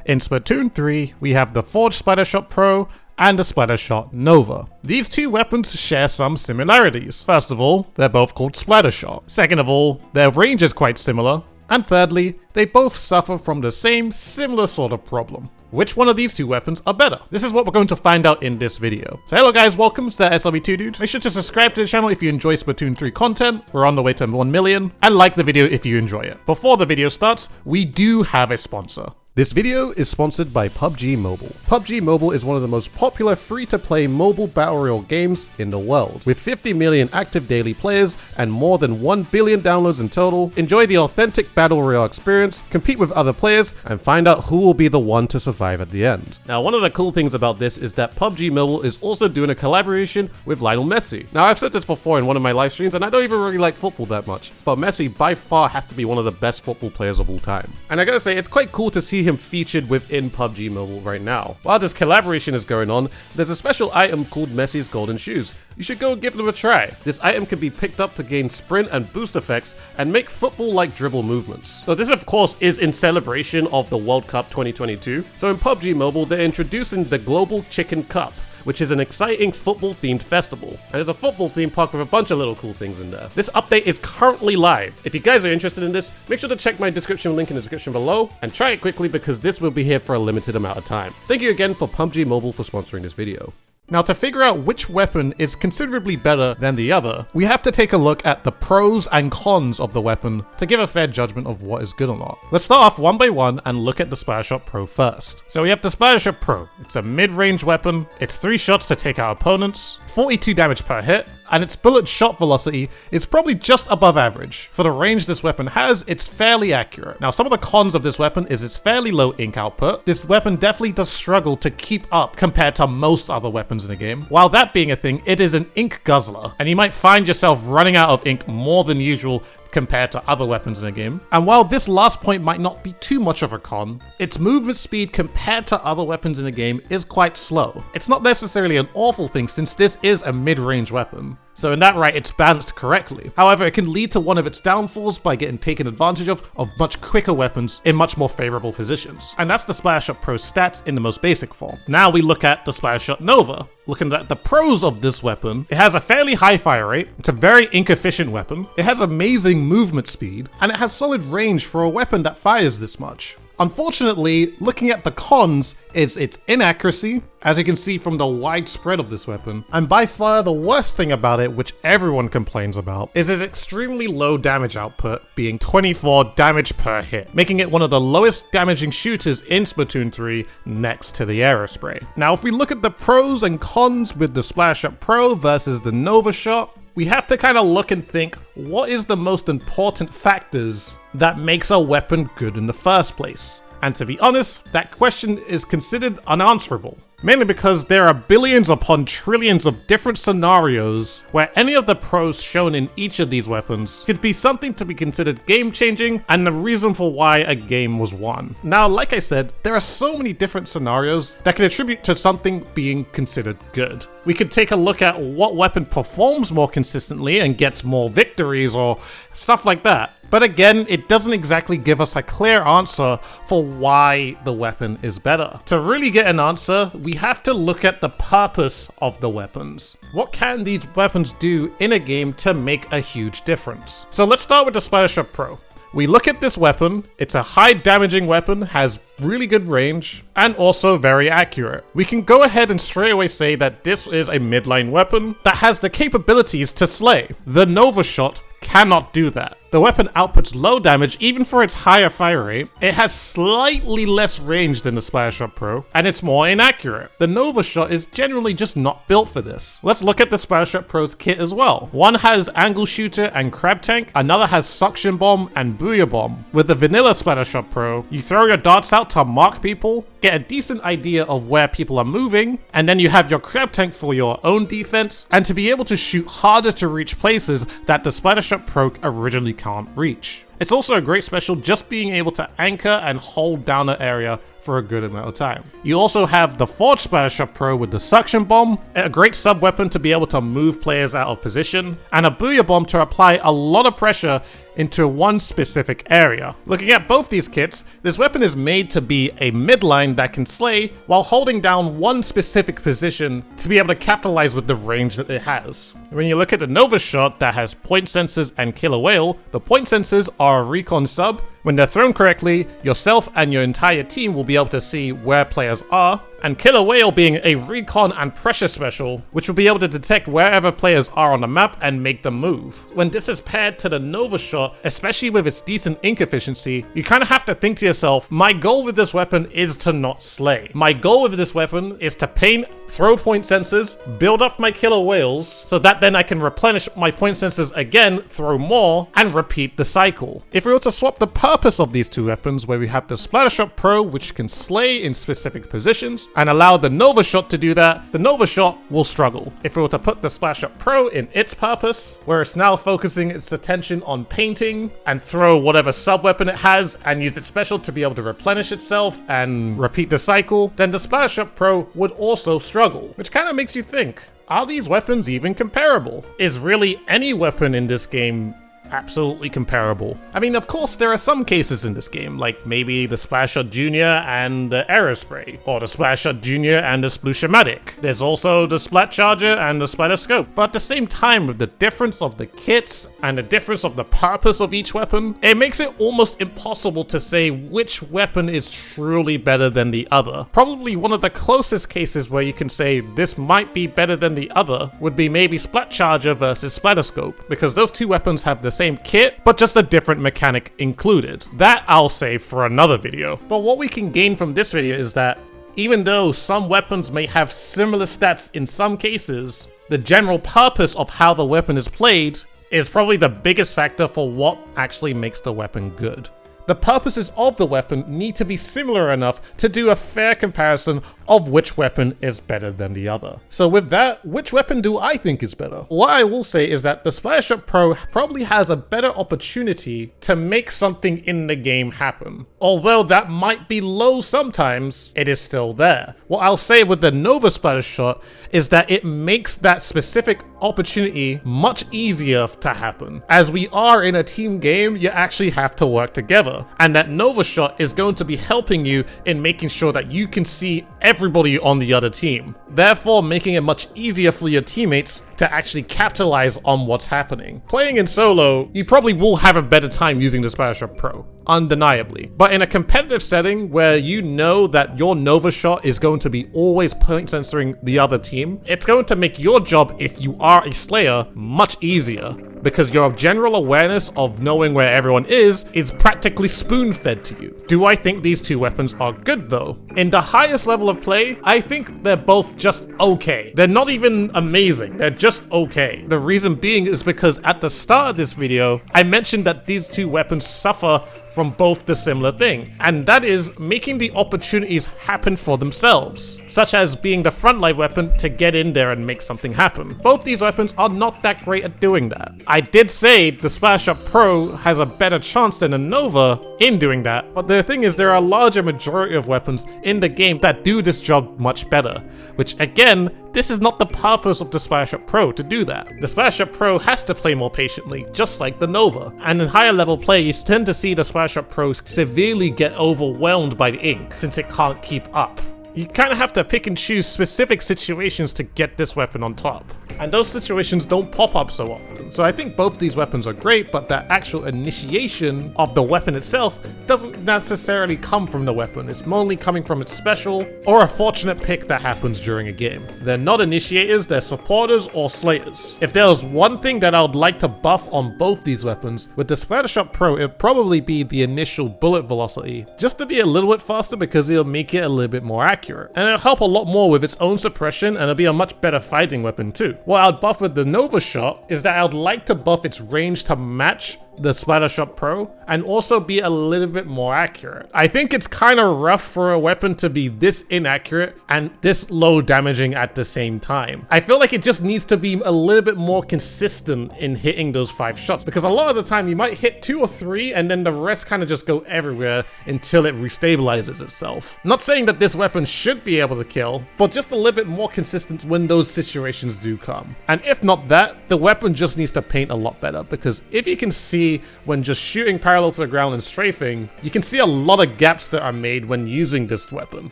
In Splatoon 3, we have the Forged Splattershot Pro and the Splattershot Nova. These two weapons share some similarities. First of all, they're both called Splattershot. Second of all, their range is quite similar. And thirdly, they both suffer from the same similar sort of problem. Which one of these two weapons are better? This is what we're going to find out in this video. So hello guys, welcome to the SLB2 Dude. Make sure to subscribe to the channel if you enjoy Splatoon 3 content. We're on the way to 1 million. And like the video if you enjoy it. Before the video starts, we do have a sponsor. This video is sponsored by PUBG Mobile. PUBG Mobile is one of the most popular free-to-play mobile battle royale games in the world. With 50 million active daily players and more than 1 billion downloads in total, enjoy the authentic battle royale experience, compete with other players, and find out who will be the one to survive at the end. Now, one of the cool things about this is that PUBG Mobile is also doing a collaboration with Lionel Messi. Now, I've said this before in one of my live streams, and I don't even really like football that much, but Messi by far has to be one of the best football players of all time. And I gotta say, it's quite cool to see him featured within PUBG Mobile right now. While this collaboration is going on, there's a special item called Messi's Golden Shoes. You should go give them a try. This item can be picked up to gain sprint and boost effects and make football-like dribble movements. So this of course is in celebration of the World Cup 2022. So in PUBG Mobile, they're introducing the Global Chicken Cup, which is an exciting football-themed festival. And there's a football-themed park with a bunch of little cool things in there. This update is currently live. If you guys are interested in this, make sure to check my description link in the description below and try it quickly because this will be here for a limited amount of time. Thank you again for PUBG Mobile for sponsoring this video. Now, to figure out which weapon is considerably better than the other, we have to take a look at the pros and cons of the weapon to give a fair judgment of what is good or not. Let's start off one by one and look at the Splattershot Pro first. So we have the Splattershot Pro. It's a mid-range weapon, it's 3 shots to take out opponents, 42 damage per hit, and its bullet shot velocity is probably just above average. For the range this weapon has, it's fairly accurate. Now, some of the cons of this weapon is its fairly low ink output. This weapon definitely does struggle to keep up compared to most other weapons in the game. While that being a thing, it is an ink guzzler, and you might find yourself running out of ink more than usual compared to other weapons in the game. And while this last point might not be too much of a con, its movement speed compared to other weapons in the game is quite slow. It's not necessarily an awful thing since this is a mid-range weapon. So in that right, it's balanced correctly. However, it can lead to one of its downfalls by getting taken advantage of much quicker weapons in much more favorable positions. And that's the Splattershot Pro stats in the most basic form. Now we look at the Splattershot Nova. Looking at the pros of this weapon, it has a fairly high fire rate, it's a very ink efficient weapon, it has amazing movement speed, and it has solid range for a weapon that fires this much. Unfortunately, looking at the cons is its inaccuracy, as you can see from the wide spread of this weapon. And by far the worst thing about it, which everyone complains about, is its extremely low damage output, being 24 damage per hit, making it one of the lowest damaging shooters in Splatoon 3 next to the Aerospray. Now, if we look at the pros and cons with the Splattershot Pro versus the Nova Shot, we have to kind of look and think, what is the most important factors that makes a weapon good in the first place? And to be honest, that question is considered unanswerable. Mainly because there are billions upon trillions of different scenarios where any of the pros shown in each of these weapons could be something to be considered game-changing and the reason for why a game was won. Now, like I said, there are so many different scenarios that can attribute to something being considered good. We could take a look at what weapon performs more consistently and gets more victories or stuff like that. But again, it doesn't exactly give us a clear answer for why the weapon is better. To really get an answer, we have to look at the purpose of the weapons. What can these weapons do in a game to make a huge difference? So let's start with the Splattershot Pro. We look at this weapon, it's a high damaging weapon, has really good range, and also very accurate. We can go ahead and straight away say that this is a midline weapon that has the capabilities to slay. The Nova Shot cannot do that. The weapon outputs low damage even for its higher fire rate, it has slightly less range than the Splattershot Pro, and it's more inaccurate. The Nova Shot is generally just not built for this. Let's look at the Splattershot Pro's kit as well. One has Angle Shooter and Crab Tank, another has Suction Bomb and Booyah Bomb. With the vanilla Splattershot Pro, you throw your darts out to mark people, get a decent idea of where people are moving, and then you have your Crab Tank for your own defense, and to be able to shoot harder to reach places that the Splattershot Pro originally can't reach. It's also a great special just being able to anchor and hold down an area for a good amount of time. You also have the Forged Splattershot Pro with the Suction Bomb, a great sub-weapon to be able to move players out of position, and a Booyah Bomb to apply a lot of pressure into one specific area. Looking at both these kits, this weapon is made to be a midline that can slay while holding down one specific position to be able to capitalize with the range that it has. When you look at the Nova Shot that has point sensors and Killer Whale, the point sensors are a recon sub. When they're thrown correctly, yourself and your entire team will be able to see where players are, and Killer Whale being a recon and pressure special, which will be able to detect wherever players are on the map and make them move. When this is paired to the Nova Shot, especially with its decent ink efficiency, you kind of have to think to yourself, my goal with this weapon is to not slay. My goal with this weapon is to paint, throw point sensors, build up my Killer Whales, so that then I can replenish my point sensors again, throw more, and repeat the cycle. If we were to swap the purpose of these two weapons, where we have the Splattershot Pro, which can slay in specific positions, and allow the Nova Shot to do that, the Nova Shot will struggle. If we were to put the Splattershot Pro in its purpose, where it's now focusing its attention on painting and throw whatever sub-weapon it has and use its special to be able to replenish itself and repeat the cycle, then the Splattershot Pro would also struggle. Which kind of makes you think, are these weapons even comparable? Is really any weapon in this game absolutely comparable? I mean, of course, there are some cases in this game, like maybe the Splattershot Junior and the Aerospray, or the Splattershot Junior and the Splooshomatic. There's also the Splat Charger and the Splatterscope. But at the same time, with the difference of the kits and the difference of the purpose of each weapon, it makes it almost impossible to say which weapon is truly better than the other. Probably one of the closest cases where you can say this might be better than the other would be maybe Splat Charger versus Splatterscope, because those two weapons have the same kit, but just a different mechanic included. That I'll save for another video. But what we can gain from this video is that even though some weapons may have similar stats in some cases, the general purpose of how the weapon is played is probably the biggest factor for what actually makes the weapon good. The purposes of the weapon need to be similar enough to do a fair comparison of which weapon is better than the other. So with that, which weapon do I think is better? What I will say is that the Splattershot Pro probably has a better opportunity to make something in the game happen. Although that might be low sometimes, it is still there. What I'll say with the Nova Splattershot is that it makes that specific opportunity much easier to happen. As we are in a team game, you actually have to work together. And that Nova Shot is going to be helping you in making sure that you can see everybody on the other team, therefore making it much easier for your teammates to actually capitalize on what's happening. Playing in solo, you probably will have a better time using the Splattershot Pro, undeniably. But in a competitive setting where you know that your Nova Shot is going to be always point censoring the other team, it's going to make your job, if you are a Slayer, much easier, because your general awareness of knowing where everyone is practically spoon-fed to you. Do I think these two weapons are good though? In the highest level of play, I think they're both just okay. They're not even amazing, they're just okay. The reason being is because at the start of this video, I mentioned that these two weapons suffer from both the similar thing, and that is making the opportunities happen for themselves, such as being the frontline weapon to get in there and make something happen. Both these weapons are not that great at doing that. I did say the Splattershot Pro has a better chance than a Nova in doing that, but the thing is there are a larger majority of weapons in the game that do this job much better, which again, this is not the purpose of the Splattershot Pro to do that. The Splattershot Pro has to play more patiently, just like the Nova. And in higher level play, you tend to see the Splattershot Pro severely get overwhelmed by the ink, since it can't keep up. You kind of have to pick and choose specific situations to get this weapon on top. And those situations don't pop up so often. So I think both these weapons are great, but the actual initiation of the weapon itself doesn't necessarily come from the weapon. It's mainly coming from its special or a fortunate pick that happens during a game. They're not initiators, they're supporters or slayers. If there was one thing that I would like to buff on both these weapons, with the Splattershot Pro, it'd probably be the initial bullet velocity, just to be a little bit faster because it'll make it a little bit more accurate. And it'll help a lot more with its own suppression, and it'll be a much better fighting weapon too. What I'd buff with the Nova Shot is that I'd like to buff its range to match the Splattershot Pro and also be a little bit more accurate. I think it's kind of rough for a weapon to be this inaccurate and this low damaging at the same time. I feel like it just needs to be a little bit more consistent in hitting those 5 shots, because a lot of the time you might hit 2 or 3 and then the rest kind of just go everywhere until it restabilizes itself. Not saying that this weapon should be able to kill, but just a little bit more consistent when those situations do come. And if not that, the weapon just needs to paint a lot better, because if you can see when just shooting parallel to the ground and strafing, you can see a lot of gaps that are made when using this weapon.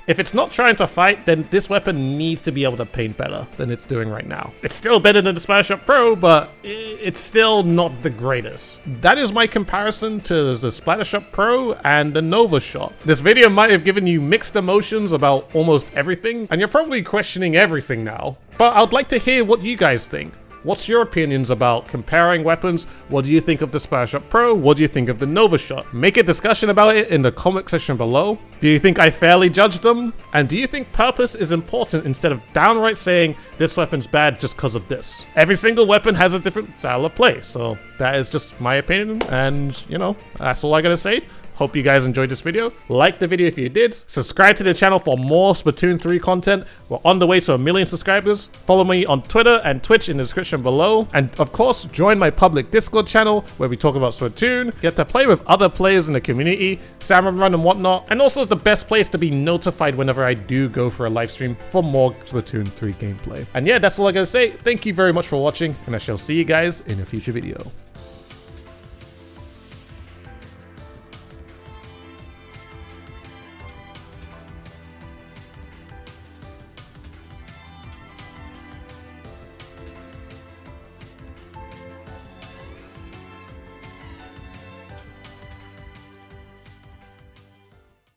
If it's not trying to fight, then this weapon needs to be able to paint better than it's doing right now. It's still better than the Splattershot Pro, but it's still not the greatest. That is my comparison to the Splattershot Pro and the Nova Shot. This video might have given you mixed emotions about almost everything, and you're probably questioning everything now. But I'd like to hear what you guys think. What's your opinions about comparing weapons? What do you think of the Splattershot Pro? What do you think of the Nova Shot? Make a discussion about it in the comment section below. Do you think I fairly judged them? And do you think purpose is important instead of downright saying this weapon's bad just because of this? Every single weapon has a different style of play, so that is just my opinion, and you know, that's all I gotta say. Hope you guys enjoyed this video. Like the video if you did. Subscribe to the channel for more Splatoon 3 content. We're on the way to 1 million subscribers. Follow me on Twitter and Twitch in the description below. And of course, join my public Discord channel where we talk about Splatoon, get to play with other players in the community, salmon run and whatnot. And also it's the best place to be notified whenever I do go for a live stream for more Splatoon 3 gameplay. And yeah, that's all I gotta say. Thank you very much for watching, and I shall see you guys in a future video.